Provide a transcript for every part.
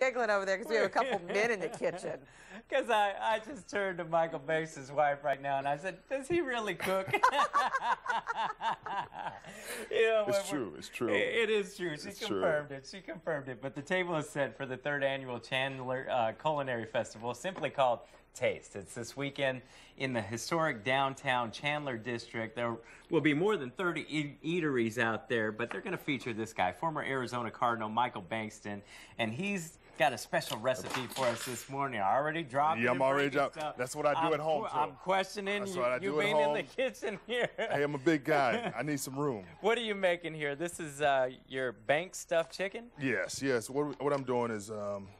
giggling over there because we have a couple men in the kitchen. Because I just turned to Michael Bankston's wife right now and I said, does he really cook? You know, it's true. It's true. It is true. She confirmed it. She confirmed it. But the table is set for the 3rd annual Chandler Culinary Festival, simply called Taste. It's this weekend in the historic downtown Chandler district. There will be more than 30 eateries out there, but they're going to feature this guy, former Arizona Cardinal Michael Bankston, and he's got a special recipe for us this morning. I already dropped it. Yeah, I'm already dropped. That's what I do at home, too. I'm questioning you being in the kitchen here. Hey, I'm a big guy. I need some room. What are you making here? This is your bank stuffed chicken? Yes. What I'm doing is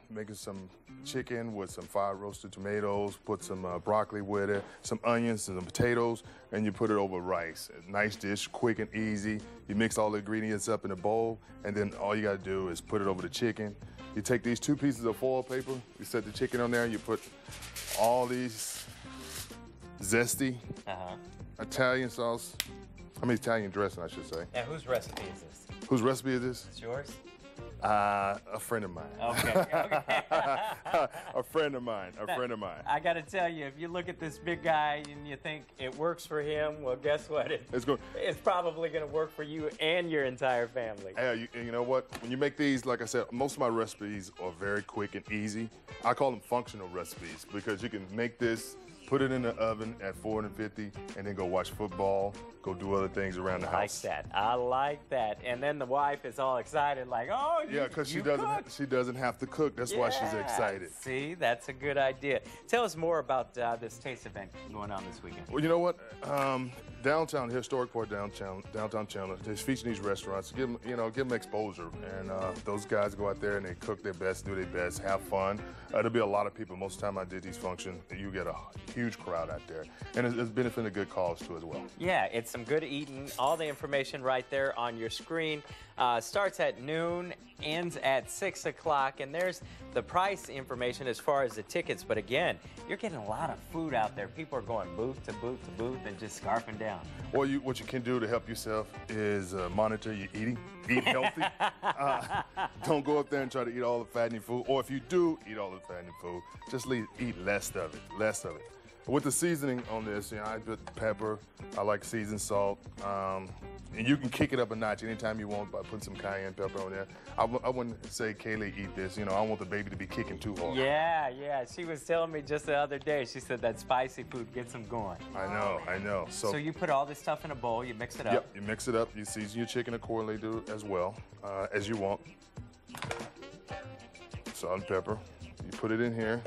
making some chicken with some fried roasted tomatoes, put some broccoli with it, some onions and some potatoes, and you put it over rice. A nice dish, quick and easy. You mix all the ingredients up in a bowl, and then all you got to do is put it over the chicken. You take these 2 pieces of foil paper, you set the chicken on there, you put all these zesty Italian sauce, Italian dressing, I should say. And whose recipe is this? Whose recipe is this? It's yours? A friend of mine. Okay. A friend of mine. I got to tell you, if you look at this big guy and you think it works for him, well, guess what? It's probably going to work for you and your entire family. Hey, you know what? When you make these, like I said, most of my recipes are very quick and easy. I call them functional recipes because you can make this, put it in the oven at 450, and then go watch football, go do other things around the house. I like that. And then the wife is all excited, like, oh, yeah, because she doesn't have to cook. That's why she's excited. See, that's a good idea. Tell us more about this taste event going on this weekend. Well, you know what? Downtown, the historic part downtown Chandler, they're featuring these restaurants. Give them exposure, and those guys go out there and they cook their best, do their best, have fun. There'll be a lot of people. Most of the time I did these functions, you get a huge crowd out there, and it's benefiting a good cause too as well. Yeah, it's some good eating. All the information right there on your screen. Starts at noon, ends at 6 o'clock, and there's the price information as far as the tickets. But again, you're getting a lot of food out there. People are going booth to booth to booth and just scarfing down. Well, what you can do to help yourself is monitor your eating. Eat healthy. Don't go up there and try to eat all the fattening food. Or if you do eat all the fattening food, just eat less of it. With the seasoning on this, I put pepper, I like seasoned salt, and you can kick it up a notch anytime you want by putting some cayenne pepper on there. I wouldn't say, Kaylee, eat this. I want the baby to be kicking too hard. Yeah. She was telling me just the other day, she said that spicy food gets them going. I know. So you put all this stuff in a bowl, you mix it up. Yep, you mix it up. You season your chicken accordingly as well, as you want. Salt and pepper. You put it in here.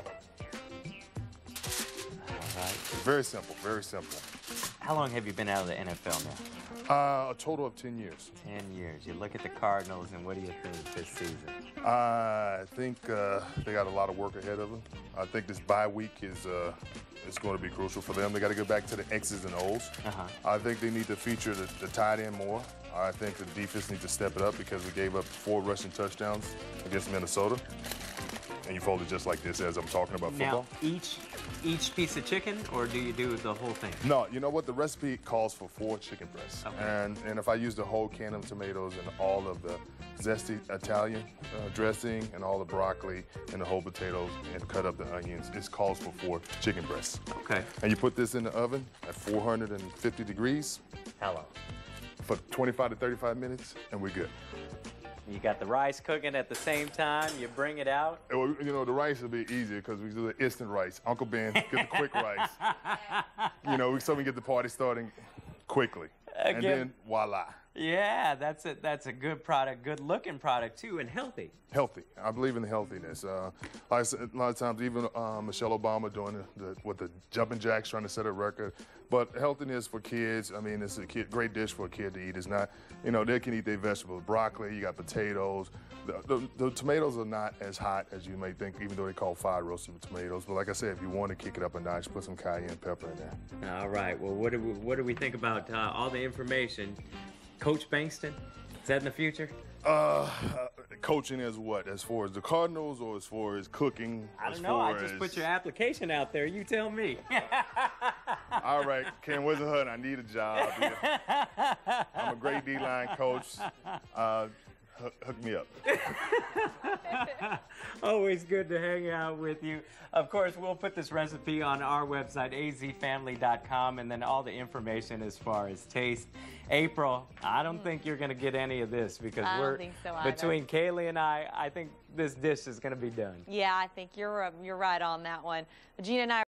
Right. Very simple, very simple. How long have you been out of the NFL now? A total of 10 years. 10 years. You look at the Cardinals, and what do you think this season? I think they got a lot of work ahead of them. I think this bye week is going to be crucial for them. They got to go back to the X's and O's. I think they need to feature the tight end more. I think the defense needs to step it up because we gave up 4 rushing touchdowns against Minnesota. And you fold it just like this as I'm talking about football. Now, each piece of chicken, or do you do the whole thing? No, you know what? The recipe calls for 4 chicken breasts. Okay. And if I use the whole can of tomatoes and all of the zesty Italian dressing and all the broccoli and the whole potatoes and cut up the onions, it calls for 4 chicken breasts. Okay. And you put this in the oven at 450 degrees. How long? For 25 to 35 minutes, and we're good. You got the rice cooking at the same time. You bring it out. Well, the rice will be easier because we do the instant rice. Uncle Ben, get the quick rice. So we get the party starting quickly. And then voila. Yeah, that's a good product, good looking product too, and healthy. Healthy. I believe in the healthiness. Like I said, a lot of times, even Michelle Obama doing the jumping jacks, trying to set a record. But healthiness for kids, it's a great dish for a kid to eat. It's not, they can eat their vegetables. Broccoli, you got potatoes. The tomatoes are not as hot as you may think, even though they call fried roasted tomatoes. But like I said, if you want to kick it up a notch, put some cayenne pepper in there. All right. Well, what do we think about all the information? Coach Bankston, is that in the future? Coaching as what? As far as the Cardinals or as far as cooking? I don't know. I just put your application out there. You tell me. All right, Ken Wisenhunt, I need a job. I'm a great D-line coach. hook me up. Always good to hang out with you. Of course, we'll put this recipe on our website, azfamily.com, and then all the information as far as taste. April, I don't think you're going to get any of this because don't think so either. between Kaylee and I think this dish is going to be done. Yeah, I think you're right on that one. Gina and I